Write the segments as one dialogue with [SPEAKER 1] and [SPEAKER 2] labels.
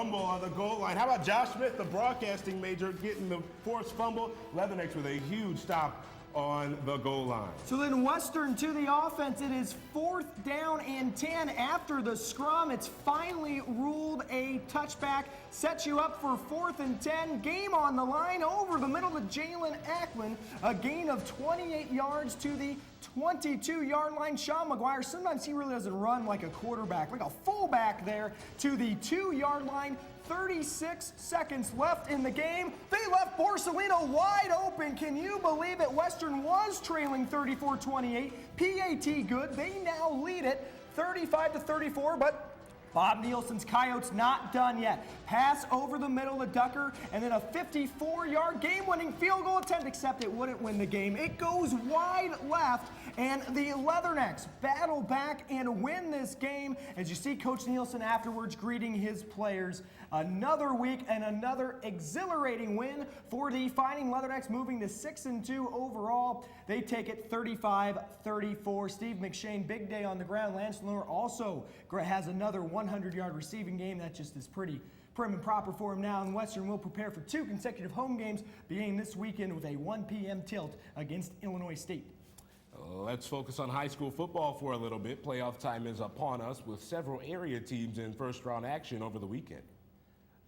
[SPEAKER 1] fumble on the goal line. How about Josh Smith, the broadcasting major, getting the forced fumble? Leathernecks with a huge stop on the goal line.
[SPEAKER 2] So then Western to the offense. It is 4th down and 10 after the scrum. It's finally ruled a touchback. Sets you up for 4th and 10. Game on the line over the middle to Jalen Ackman. A gain of 28 yards to the 22-yard line. Sean McGuire, sometimes he really doesn't run like a quarterback, like a fullback there to the 2-yard line. 36 seconds left in the game. They left Borsellino wide open. Can you believe it? Western was trailing 34-28. PAT good. They now lead it 35-34, but Bob Nielsen's Coyotes not done yet. Pass over the middle to Ducker, and then a 54-yard game-winning field goal attempt, except it wouldn't win the game. It goes wide left, and the Leathernecks battle back and win this game. As you see Coach Nielsen afterwards greeting his players. Another week and another exhilarating win for the Fighting Leathernecks, moving to 6-2 overall. They take it 35-34. Steve McShane, big day on the ground. Lance Lenore also has another 100-yard receiving game. That just is pretty prim and proper for him now. And Western will prepare for 2 consecutive home games, beginning this weekend with a 1 p.m. tilt against Illinois State.
[SPEAKER 1] Let's focus on high school football for a little bit. Playoff time is upon us with several area teams in first-round action over the weekend.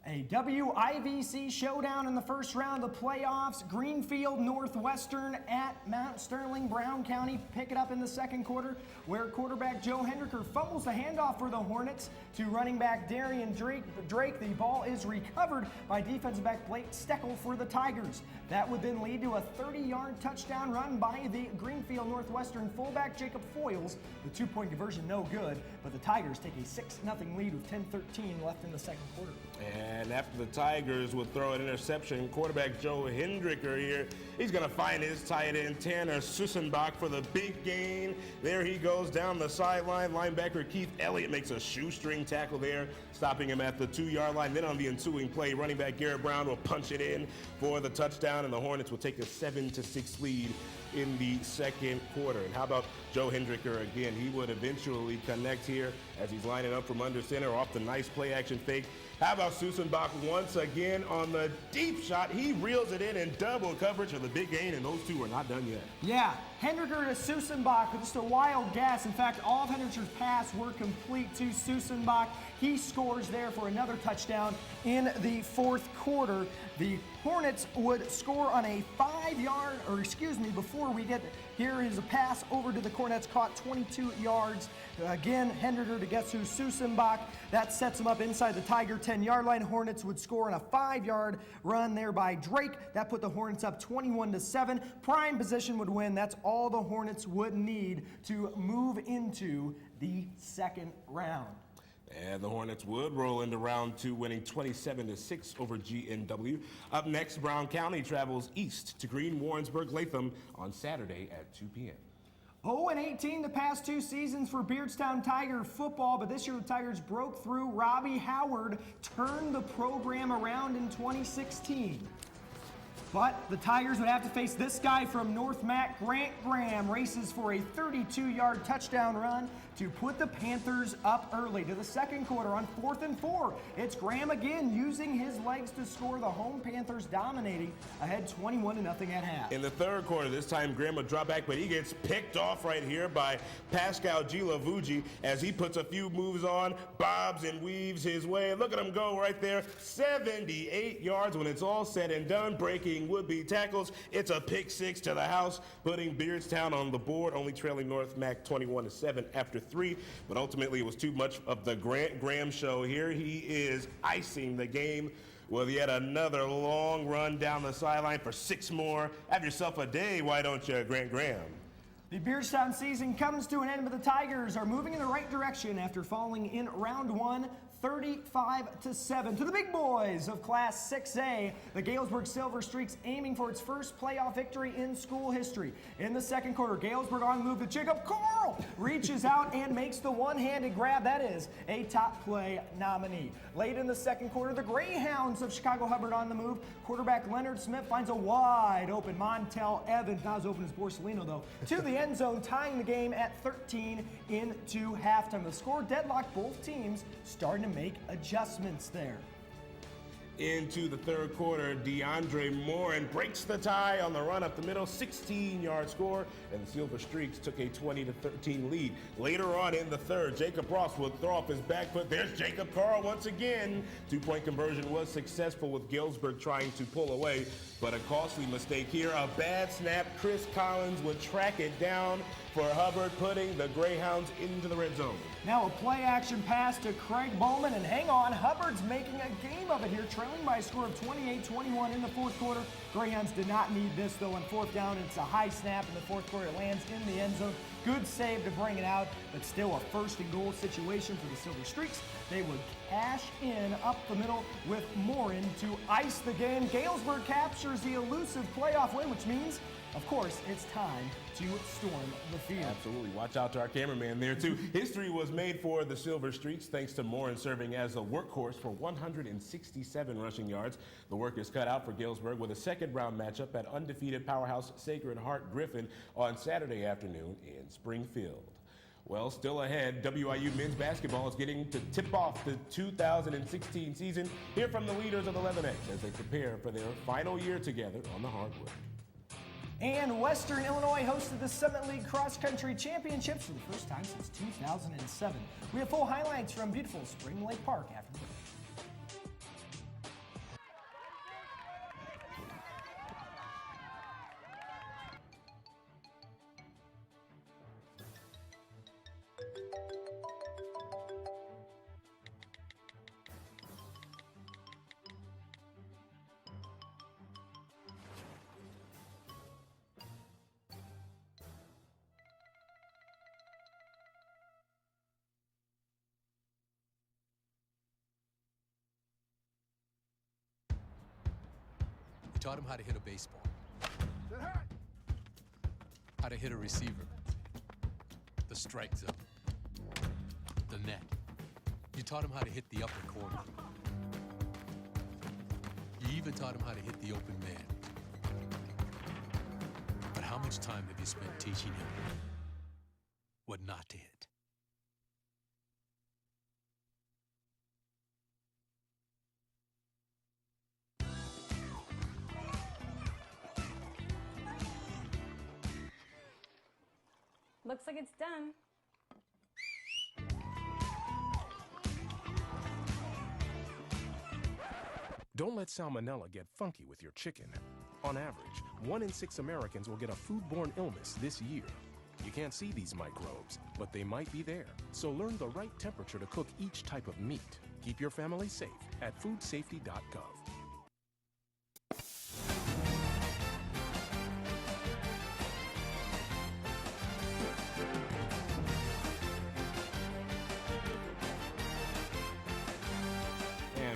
[SPEAKER 2] A WIVC showdown in the first round of the playoffs. Greenfield Northwestern at Mount Sterling. Brown County pick it up in the second quarter, where quarterback Joe Hendricker fumbles the handoff for the Hornets to running back Darian Drake. The ball is recovered by defensive back Blake Steckel for the Tigers. That would then lead to a 30-yard touchdown run by the Greenfield Northwestern fullback Jacob Foyles. The 2-point conversion no good, but the Tigers take a 6-0 lead with 10:13 left in the second quarter.
[SPEAKER 1] And after the Tigers will throw an interception, quarterback Joe Hendricker here, he's going to find his tight end Tanner Sussenbach for the big gain. There he goes down the sideline. Linebacker Keith Elliott makes a shoestring tackle there, stopping him at the 2-yard line. Then on the ensuing play, running back Garrett Brown will punch it in for the touchdown, and the Hornets will take a 7-6 lead in the second quarter. And how about Joe Hendricker again? He would eventually connect here as he's lining up from under center off the nice play action fake. How about Sussenbach once again on the deep shot? He reels it in double coverage of the big gain, and those two are not done yet.
[SPEAKER 2] Yeah, Hendricker to Sussenbach with just a wild guess. In fact, all of Hendricker's passes were complete to Sussenbach. He scores there for another touchdown in the fourth quarter. The Hornets would score on a 5-yard, before we get here is a pass over to the Cornets, caught 22 yards. Again, Hendricker to guess who, Sussenbach. That sets him up inside the Tiger 10-yard line. Hornets would score on a 5-yard run there by Drake. That put the Hornets up 21-7. Prime position would win. That's all the Hornets would need to move into the second round.
[SPEAKER 1] And the Hornets would roll into round 2, winning 27-6 over GNW. Up next, Brown County travels east to Green Warrensburg Latham on Saturday at 2 p.m.
[SPEAKER 2] 0-18 the past 2 seasons for Beardstown Tiger football, but this year the Tigers broke through. Robbie Howard turned the program around in 2016. But the Tigers would have to face this guy from North Mac, Grant Graham, races for a 32-yard touchdown run to put the Panthers up early to the second quarter on 4th and 4. It's Graham again using his legs to score. The home Panthers dominating, ahead 21-0 at half.
[SPEAKER 1] In the third quarter, this time Graham would drop back, but he gets picked off right here by Pascal Gilavugi as he puts a few moves on, bobs and weaves his way. Look at him go right there, 78 yards when it's all said and done, breaking would-be tackles. It's a pick 6 to the house, putting Beardstown on the board, only trailing North Mac 21-7 after 3, but ultimately it was too much of the Grant Graham show here. He is icing the game with yet another long run down the sideline for 6 more. Have yourself a day, why don't you, Grant Graham?
[SPEAKER 2] The Beardstown season comes to an end, but the Tigers are moving in the right direction after falling in round 1, 35-7 to the big boys of Class 6A. The Galesburg Silver Streaks aiming for its first playoff victory in school history. In the second quarter, Galesburg on the move to Jacob Carl reaches out and makes the one-handed grab. That is a top play nominee. Late in the second quarter, the Greyhounds of Chicago Hubbard on the move. Quarterback Leonard Smith finds a wide open Montel Evans, not as open as Borsellino though, to the end zone, tying the game at 13 into halftime. The score deadlocked, both teams starting to make adjustments there.
[SPEAKER 1] Into the third quarter, DeAndre Morin breaks the tie on the run up the middle, 16-yard score, and the Silver Streaks took a 20-13 lead. Later on in the third, Jacob Ross would throw off his back foot. There's Jacob Carl once again. Two-point conversion was successful with Galesburg trying to pull away, but a costly mistake here. A bad snap. Chris Collins would track it down for Hubbard, putting the Greyhounds into the red zone.
[SPEAKER 2] Now a play-action pass to Craig Bowman, and hang on, Hubbard's making a game of it here, trailing by a score of 28-21 in the fourth quarter. Greyhounds did not need this, though, on fourth down. It's a high snap in the fourth quarter. It lands in the end zone. Good save to bring it out, but still a first-and-goal situation for the Silver Streaks. They would cash in up the middle with Morin to ice the game. Galesburg captures the elusive playoff win, which means, of course, it's time to storm the field.
[SPEAKER 1] Absolutely. Watch out to our cameraman there, too. History was made for the Silver Streaks thanks to Morin serving as a workhorse for 167 rushing yards. The work is cut out for Galesburg with a second-round matchup at undefeated powerhouse Sacred Heart Griffin on Saturday afternoon in Springfield. Well, still ahead, WIU men's basketball is getting to tip off the 2016 season. Hear from the leaders of the Leathernecks as they prepare for their final year together on the hardwood.
[SPEAKER 2] And Western Illinois hosted the Summit League Cross Country Championships for the first time since 2007. We have full highlights from beautiful Spring Lake Park after the break.
[SPEAKER 3] Taught him how to hit a baseball, how to hit a receiver, the strike zone, the net. You taught him how to hit the upper corner. You even taught him how to hit the open man. But how much time have you spent teaching him what not to hit?
[SPEAKER 4] Looks like it's done.
[SPEAKER 5] Don't let salmonella get funky with your chicken. On average, 1 in 6 Americans will get a foodborne illness this year. You can't see these microbes, but they might be there. So learn the right temperature to cook each type of meat. Keep your family safe at foodsafety.gov.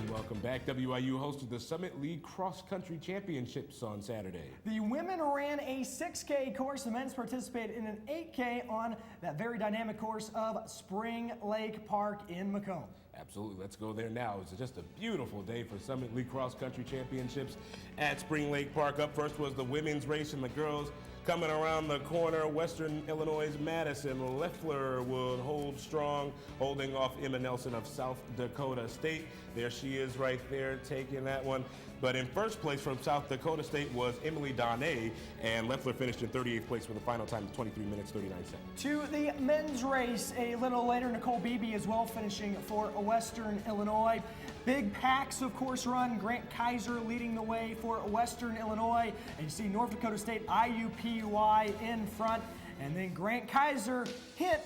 [SPEAKER 1] Welcome back. WIU hosted the Summit League Cross Country Championships on Saturday.
[SPEAKER 2] The women ran a 6K course. The men's participated in an 8K on that very dynamic course of Spring Lake Park in Macomb.
[SPEAKER 1] Absolutely. Let's go there now. It's just a beautiful day for Summit League Cross Country Championships at Spring Lake Park. Up first was the women's race, and the girls coming around the corner. Western Illinois' Madison Leffler would hold strong, holding off Emma Nelson of South Dakota State. There she is right there taking that one. But in first place from South Dakota State was Emily Donné, and Leffler finished in 38th place with a final time of 23 minutes, 39 seconds.
[SPEAKER 2] To the men's race a little later, Nicole Beebe as well finishing for Western Illinois. Big packs, of course, run. Grant Kaiser leading the way for Western Illinois. And you see North Dakota State IUPUI in front. And then Grant Kaiser,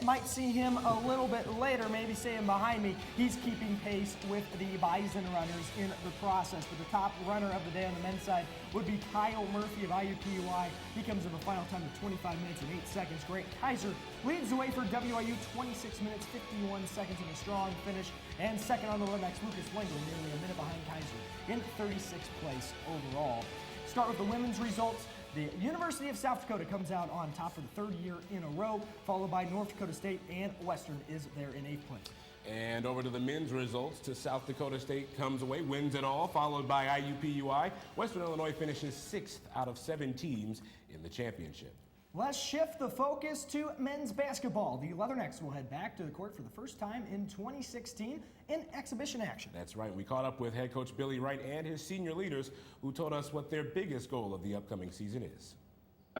[SPEAKER 2] might see him a little bit later, maybe see him behind me. He's keeping pace with the Bison runners in the process. But the top runner of the day on the men's side would be Kyle Murphy of IUPUI. He comes in the final time of 25 minutes and 8 seconds. Grant Kaiser leads the way for WIU, 26 minutes, 51 seconds in a strong finish. And second on the Leathernecks, Lucas Wengler, nearly a minute behind Kaiser in 36th place overall. Start with the women's results. The University of South Dakota comes out on top for the third year in a row, followed by North Dakota State, and Western is there in 8th place.
[SPEAKER 1] And over to the men's results. To South Dakota State comes away, wins it all, followed by IUPUI. Western Illinois finishes 6th out of 7 teams in the championship.
[SPEAKER 2] Let's shift the focus to men's basketball. The Leathernecks will head back to the court for the first time in 2016 in exhibition action.
[SPEAKER 1] That's right. We caught up with head coach Billy Wright and his senior leaders who told us what their biggest goal of the upcoming season is.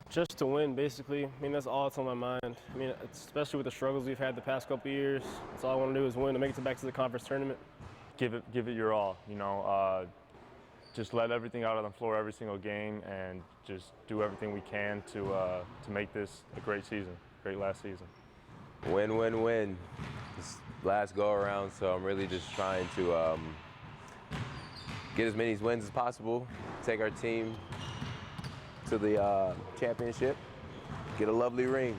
[SPEAKER 6] Just to win, basically. I mean, that's all that's on my mind. I mean, especially with the struggles we've had the past couple of years, that's all I want to do is win to make it back to the conference tournament.
[SPEAKER 7] Give it your all, you know. Just let everything out on the floor every single game and just do everything we can to make this a great season, great last season.
[SPEAKER 8] Win, win, win. This last go around, so I'm really just trying to get as many wins as possible, take our team to the championship, get a lovely ring.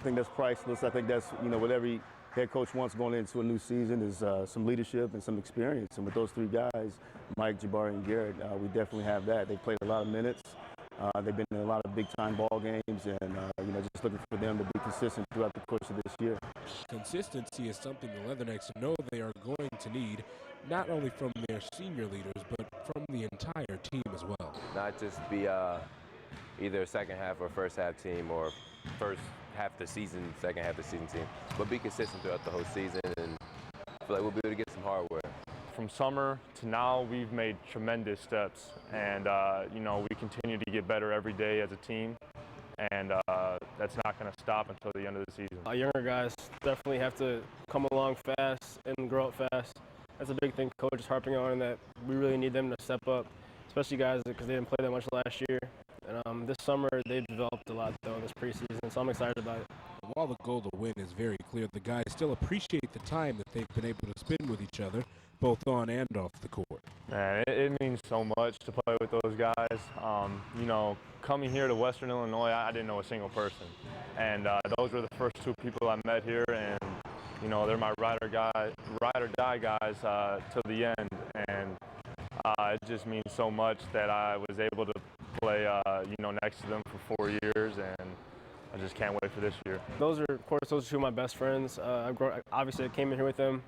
[SPEAKER 9] I think that's priceless. I think that's, you know, what every head coach wants going into a new season is some leadership and some experience. And with those three guys, Mike, Jabari, and Garrett, we definitely have that. They've played a lot of minutes. They've been in a lot of big-time ball games, and you know, just looking for them to be consistent throughout the course of this year.
[SPEAKER 5] Consistency is something the Leathernecks know they are going to need, not only from their senior leaders, but from the entire team as well.
[SPEAKER 8] Not just be either a second half or first half team or first half the season, second half the season team, but be consistent throughout the whole season, and I feel like we'll be able to get some hardware.
[SPEAKER 7] From summer to now, we've made tremendous steps, and you know, we continue to get better every day as a team, and that's not going to stop until the end of the season.
[SPEAKER 6] Younger guys definitely have to come along fast and grow up fast. That's a big thing coach is harping on, that we really need them to step up, especially guys because they didn't play that much last year. And this summer, they've developed a lot, though, in this preseason, so I'm excited about it.
[SPEAKER 5] While the goal to win is very clear, the guys still appreciate the time that they've been able to spend with each other, both on and off the court.
[SPEAKER 7] Man, it means so much to play with those guys. You know, coming here to Western Illinois, I didn't know a single person. And those were the first two people I met here, and, you know, they're my ride or die guys till the end. And it just means so much that I was able to play, you know, next to them for 4 years, and I just can't wait for this year.
[SPEAKER 6] Those are, of course, those are two of my best friends. Obviously, I came in here with them,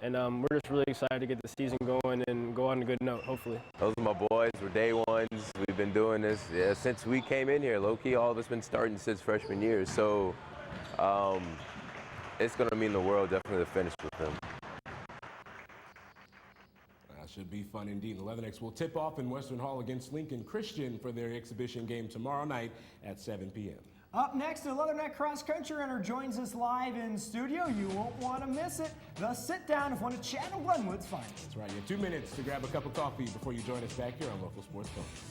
[SPEAKER 6] and we're just really excited to get the season going and go on a good note, hopefully.
[SPEAKER 8] Those are my boys. We're day ones. We've been doing this since we came in here. Low-key, all of us been starting since freshman year, so it's going to mean the world definitely to finish with them.
[SPEAKER 1] Should be fun indeed. The Leathernecks will tip off in Western Hall against Lincoln Christian for their exhibition game tomorrow night at 7 p.m.
[SPEAKER 2] Up next, the Leatherneck Cross Country runner joins us live in studio. You won't want to miss it. The sit-down of one of Chad and Glenwood's finest.
[SPEAKER 1] That's right. You have 2 minutes to grab a cup of coffee before you join us back here on Local Sports Focus.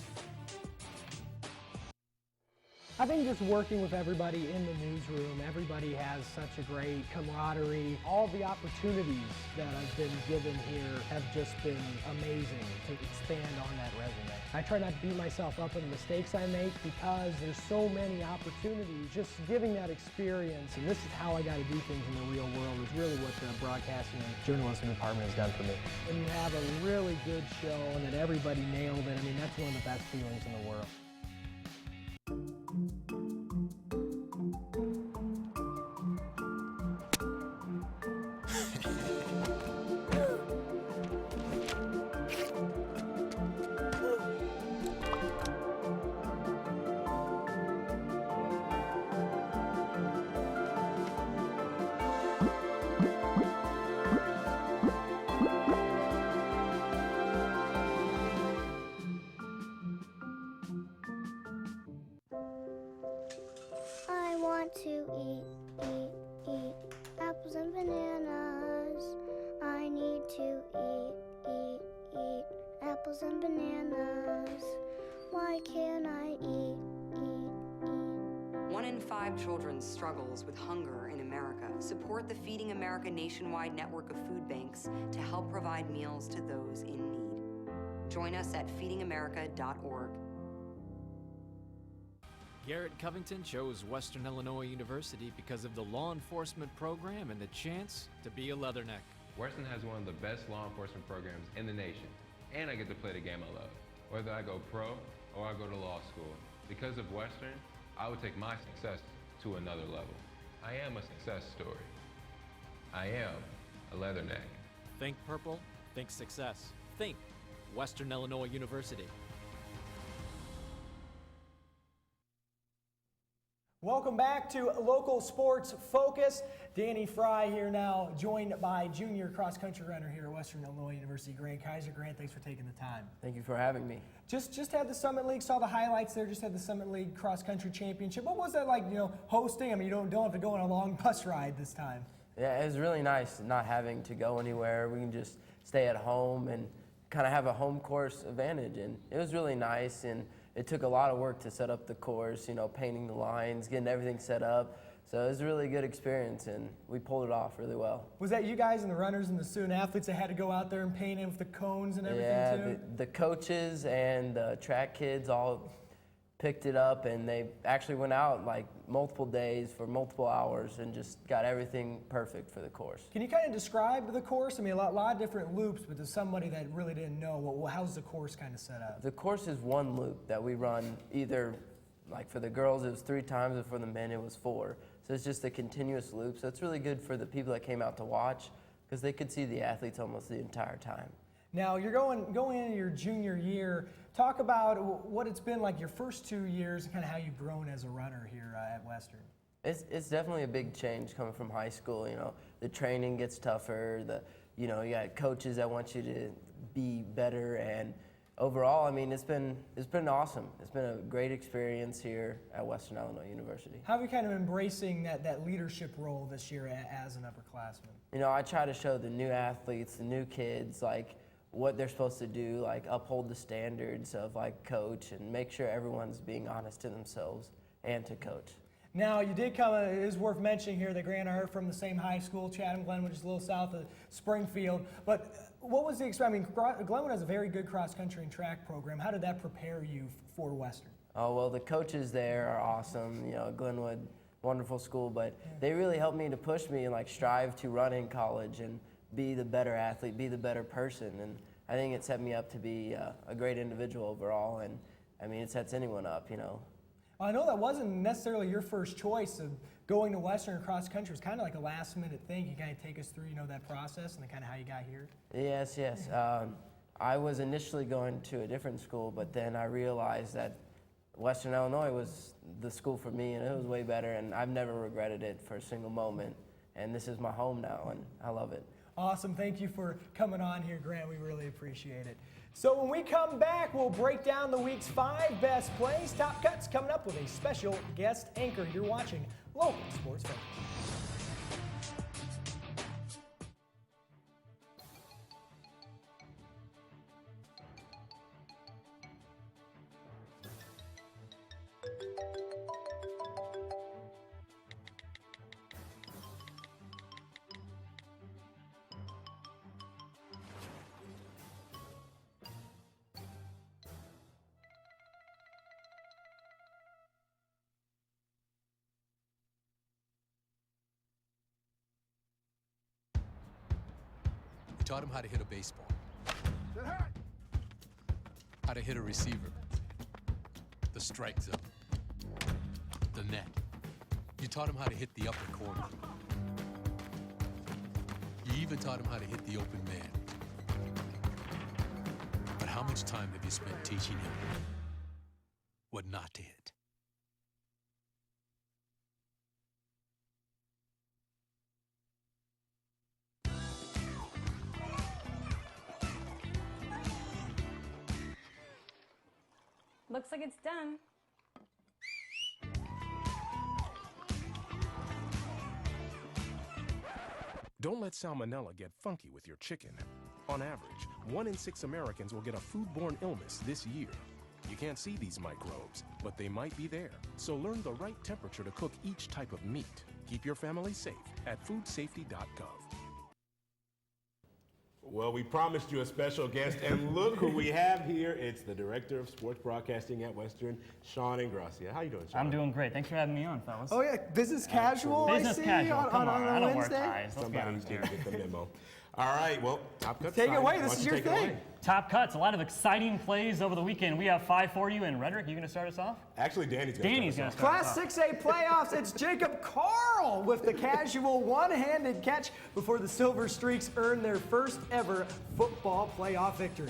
[SPEAKER 10] I think just working with everybody in the newsroom, everybody has such a great camaraderie. All the opportunities that I've been given here have just been amazing to expand on that resume. I try not to beat myself up on the mistakes I make because there's so many opportunities. Just giving that experience, and this is how I got to do things in the real world, is really what the broadcasting and journalism department has done for me. When you have a really good show and that everybody nailed it, I mean, that's one of the best feelings in the world.
[SPEAKER 11] To eat apples and bananas. I need to eat apples and bananas. Why can't I eat?
[SPEAKER 12] 1 in 5 children struggles with hunger in America. Support the Feeding America nationwide network of food banks to help provide meals to those in need. Join us at feedingamerica.org.
[SPEAKER 13] Garrett Covington chose Western Illinois University because of the law enforcement program and the chance to be a Leatherneck.
[SPEAKER 14] Western has one of the best law enforcement programs in the nation, and I get to play the game I love. Whether I go pro or I go to law school, because of Western, I would take my success to another level. I am a success story. I am a Leatherneck.
[SPEAKER 13] Think purple, think success. Think Western Illinois University.
[SPEAKER 2] Welcome back to Local Sports Focus. Danny Fry here now, joined by junior cross-country runner here at Western Illinois University, Grant Kaiser. Grant, thanks for taking the time.
[SPEAKER 15] Thank you for having me.
[SPEAKER 2] Just had the Summit League, saw the highlights there, just had the Summit League cross-country championship. What was that like, hosting? I mean, you don't have to go on a long bus ride this time.
[SPEAKER 15] Yeah, it was really nice not having to go anywhere. We can just stay at home and kind of have a home course advantage, and it was really nice. And it took a lot of work to set up the course, painting the lines, getting everything set up. So it was a really good experience, and we pulled it off really well.
[SPEAKER 2] Was that you guys and the runners and the student athletes that had to go out there and paint it with the cones and everything too?
[SPEAKER 15] Yeah, the coaches and the track kids all picked it up, and they actually went out like multiple days for multiple hours and just got everything perfect for the course.
[SPEAKER 2] Can you kind of describe the course? I mean, a lot of different loops, but to somebody that really didn't know, well, how's the course kind of set up?
[SPEAKER 15] The course is one loop that we run either, like for the girls it was 3 times, and for the men it was 4. So it's just a continuous loop. So it's really good for the people that came out to watch because they could see the athletes almost the entire time.
[SPEAKER 2] Now you're going into your junior year. Talk about what it's been like your first 2 years and kind of how you've grown as a runner here at Western.
[SPEAKER 15] It's definitely a big change coming from high school. The training gets tougher. You got coaches that want you to be better, and overall, I mean, it's been awesome. It's been a great experience here at Western Illinois University.
[SPEAKER 2] How are you kind of embracing that leadership role this year as an upperclassman?
[SPEAKER 15] I try to show the new athletes, the new kids, like what they're supposed to do, like uphold the standards of like coach and make sure everyone's being honest to themselves and to coach.
[SPEAKER 2] Now, you did come, it is worth mentioning here that Grant and I are from the same high school, Chatham-Glenwood, which is a little south of Springfield. But what was the experience? I mean, Glenwood has a very good cross-country and track program. How did that prepare you for Western?
[SPEAKER 15] Oh, well, the coaches there are awesome. Glenwood, wonderful school, but they really helped me to push me and like strive to run in college and be the better athlete, be the better person. And I think it set me up to be a great individual overall. And I mean, it sets anyone up,
[SPEAKER 2] I know that wasn't necessarily your first choice of going to Western cross country. It was kind of like a last minute thing. You kind of take us through, that process and then kind of how you got here.
[SPEAKER 15] Yes. I was initially going to a different school, but then I realized that Western Illinois was the school for me, and it was way better, and I've never regretted it for a single moment. And this is my home now, and I love it.
[SPEAKER 2] Awesome. Thank you for coming on here, Grant. We really appreciate it. So when we come back, we'll break down the week's 5 best plays. Top Cuts coming up with a special guest anchor. You're watching Local Sports Focus.
[SPEAKER 3] You taught him how to hit a baseball, how to hit a receiver, the strike zone, the net. You taught him how to hit the upper corner. You even taught him how to hit the open man. But how much time have you spent teaching him what not to hit?
[SPEAKER 4] Looks like it's done.
[SPEAKER 5] Don't let salmonella get funky with your chicken. On average, 1 in 6 Americans will get a foodborne illness this year. You can't see these microbes, but they might be there. So learn the right temperature to cook each type of meat. Keep your family safe at foodsafety.gov.
[SPEAKER 1] Well, we promised you a special guest, and look who we have here. It's the Director of Sports Broadcasting at Western, Sean Ingrassia. How you doing, Sean?
[SPEAKER 16] I'm doing great. Thanks for having me on, fellas.
[SPEAKER 2] Oh, yeah. Business casual,
[SPEAKER 16] Business casual.
[SPEAKER 2] on
[SPEAKER 16] I don't
[SPEAKER 2] Wednesday?
[SPEAKER 16] wear ties. Let's be
[SPEAKER 1] Somebody
[SPEAKER 16] honest
[SPEAKER 1] didn't
[SPEAKER 16] here.
[SPEAKER 1] get the memo. All right, well, Top Cuts.
[SPEAKER 2] Take it away.
[SPEAKER 1] Why
[SPEAKER 2] This
[SPEAKER 1] don't
[SPEAKER 2] is
[SPEAKER 1] you
[SPEAKER 2] your
[SPEAKER 1] take it
[SPEAKER 2] thing.
[SPEAKER 1] away?
[SPEAKER 16] Top Cuts. A lot of exciting plays over the weekend. We have 5 for you. And Rhetoric, you going to start us off?
[SPEAKER 1] Actually, Danny's going to start.
[SPEAKER 2] Class 6A playoffs. It's Jacob Carl with the casual one-handed catch before the Silver Streaks earn their first ever football playoff victory.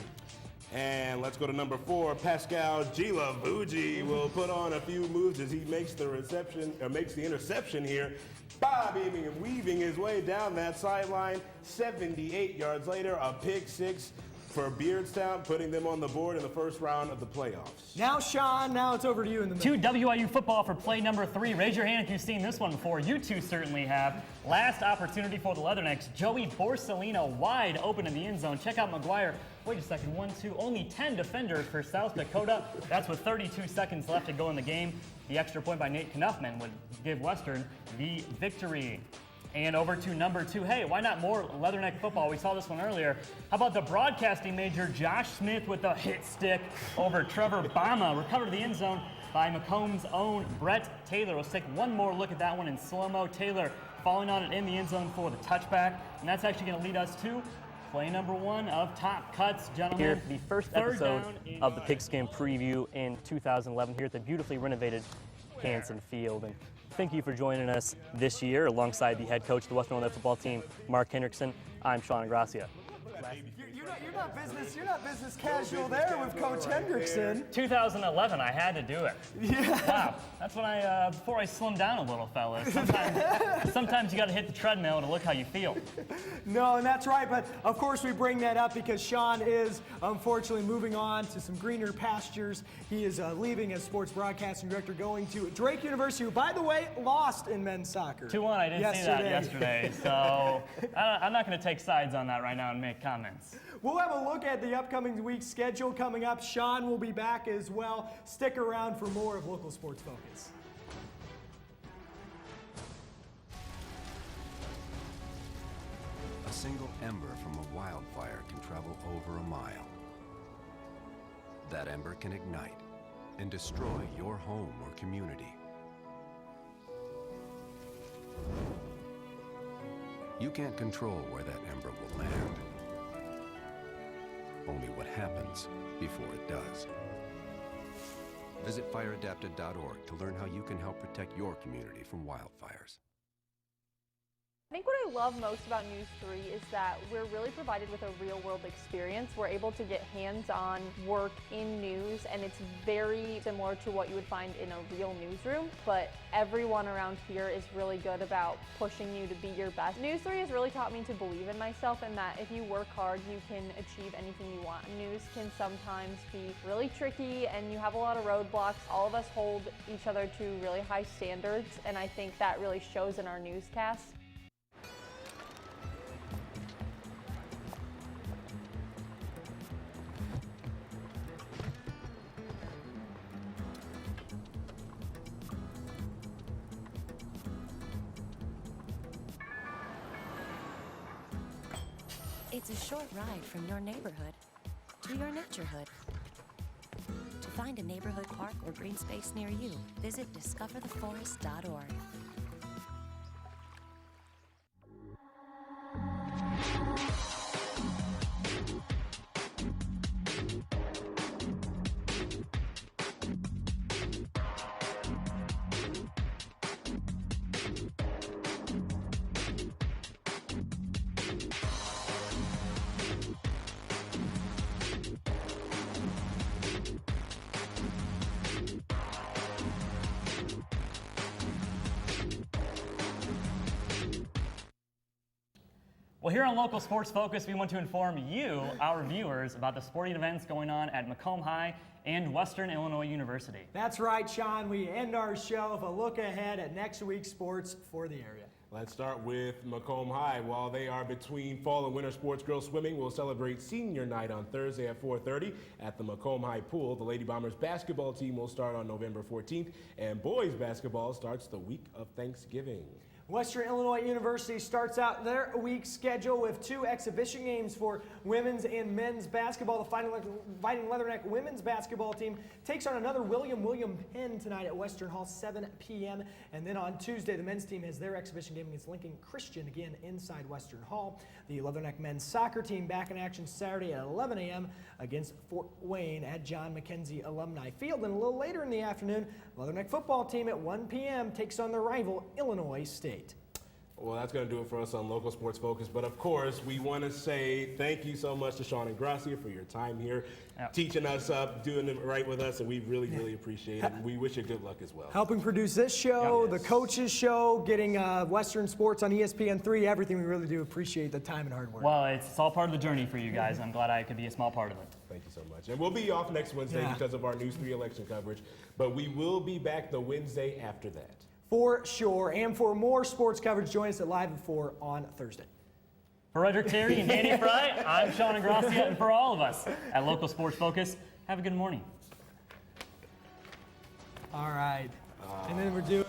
[SPEAKER 1] And let's go to number 4. Pascal Gilavugi will put on a few moves as he makes the interception here. Bobbing and weaving his way down that sideline. 78 yards later, a pick 6 for Beardstown, putting them on the board in the first round of the playoffs.
[SPEAKER 2] Now, Sean, now it's over to you in the middle.
[SPEAKER 16] To WIU football for play number 3. Raise your hand if you've seen this one before. You two certainly have. Last opportunity for the Leathernecks. Joey Borsellino wide open in the end zone. Check out McGuire. Wait a second, 1, 2, only 10 defenders for South Dakota. That's with 32 seconds left to go in the game. The extra point by Nate Knuffman would give Western the victory. And over to number 2. Hey, why not more Leatherneck football? We saw this one earlier. How about the broadcasting major, Josh Smith with a hit stick over Trevor Bama. Recovered to the end zone by Macomb's own Brett Taylor. Let's take one more look at that one in slow-mo. Taylor falling on it in the end zone for the touchback. And that's actually going to lead us to play number 1 of Top Cuts, gentlemen.
[SPEAKER 17] Here, the first episode of the Pigskin Preview in 2011 here at the beautifully renovated Hanson Field. And thank you for joining us this year alongside the head coach of the Western Illinois football team, Mark Hendrickson. I'm Sean Gracia.
[SPEAKER 2] You're not business casual there with Coach Hendrickson.
[SPEAKER 16] 2011, I had to do it.
[SPEAKER 2] Yeah.
[SPEAKER 16] Wow, that's when before I slimmed down a little, fellas. Sometimes you got to hit the treadmill to look how you feel.
[SPEAKER 2] No, and that's right, but of course we bring that up because Sean is unfortunately moving on to some greener pastures. He is leaving as sports broadcasting director, going to Drake University, who, by the way, lost in men's soccer.
[SPEAKER 16] 2-1, I did see that yesterday, so I'm not going to take sides on that right now and make comments.
[SPEAKER 2] We'll have a look at the upcoming week's schedule coming up. Sean will be back as well. Stick around for more of Local Sports Focus.
[SPEAKER 18] A single ember from a wildfire can travel over a mile. That ember can ignite and destroy your home or community. You can't control where that ember will land. Only what happens before it does. Visit fireadapted.org to learn how you can help protect your community from wildfires.
[SPEAKER 19] I think what I love most about News3 is that we're really provided with a real-world experience. We're able to get hands-on work in news, and it's very similar to what you would find in a real newsroom, but everyone around here is really good about pushing you to be your best. News3 has really taught me to believe in myself and that if you work hard, you can achieve anything you want. News can sometimes be really tricky, and you have a lot of roadblocks. All of us hold each other to really high standards, and I think that really shows in our newscasts.
[SPEAKER 20] It's a short ride from your neighborhood to your naturehood. To find a neighborhood park or green space near you, visit discovertheforest.org.
[SPEAKER 16] Well, here on Local Sports Focus, we want to inform you, our viewers, about the sporting events going on at Macomb High and Western Illinois University.
[SPEAKER 2] That's right, Sean. We end our show with a look ahead at next week's sports for the area.
[SPEAKER 1] Let's start with Macomb High. While they are between fall and winter sports, girls swimming will celebrate senior night on Thursday at 4:30 at the Macomb High pool. The Lady Bombers basketball team will start on November 14th, and boys basketball starts the week of Thanksgiving.
[SPEAKER 2] Western Illinois University starts out their week schedule with 2 exhibition games for women's and men's basketball. The Fighting Leatherneck women's basketball team takes on another William Penn tonight at Western Hall, 7 p.m. And then on Tuesday, the men's team has their exhibition game against Lincoln Christian, again inside Western Hall. The Leatherneck men's soccer team back in action Saturday at 11 a.m. against Fort Wayne at John McKenzie Alumni Field. And a little later in the afternoon, Leatherneck football team at 1 p.m. takes on their rival, Illinois State.
[SPEAKER 1] Well, that's going to do it for us on Local Sports Focus. But, of course, we want to say thank you so much to Sean and Gracia for your time here, teaching us up, doing it right with us, and we really, really appreciate it. And we wish you good luck as well.
[SPEAKER 2] Helping produce this show, the coaches show, getting Western sports on ESPN3, everything. We really do appreciate the time and hard work.
[SPEAKER 16] Well, it's all part of the journey for you guys. I'm glad I could be a small part of it.
[SPEAKER 1] Thank you so much. And we'll be off next Wednesday because of our News 3 election coverage, but we will be back the Wednesday after that.
[SPEAKER 2] For sure. And for more sports coverage, join us at Live at 4 on Thursday.
[SPEAKER 16] For Roderick Terry and Danny Fry, I'm Sean and Gracia, and for all of us at Local Sports Focus, have a good morning.
[SPEAKER 2] All right. And then we're doing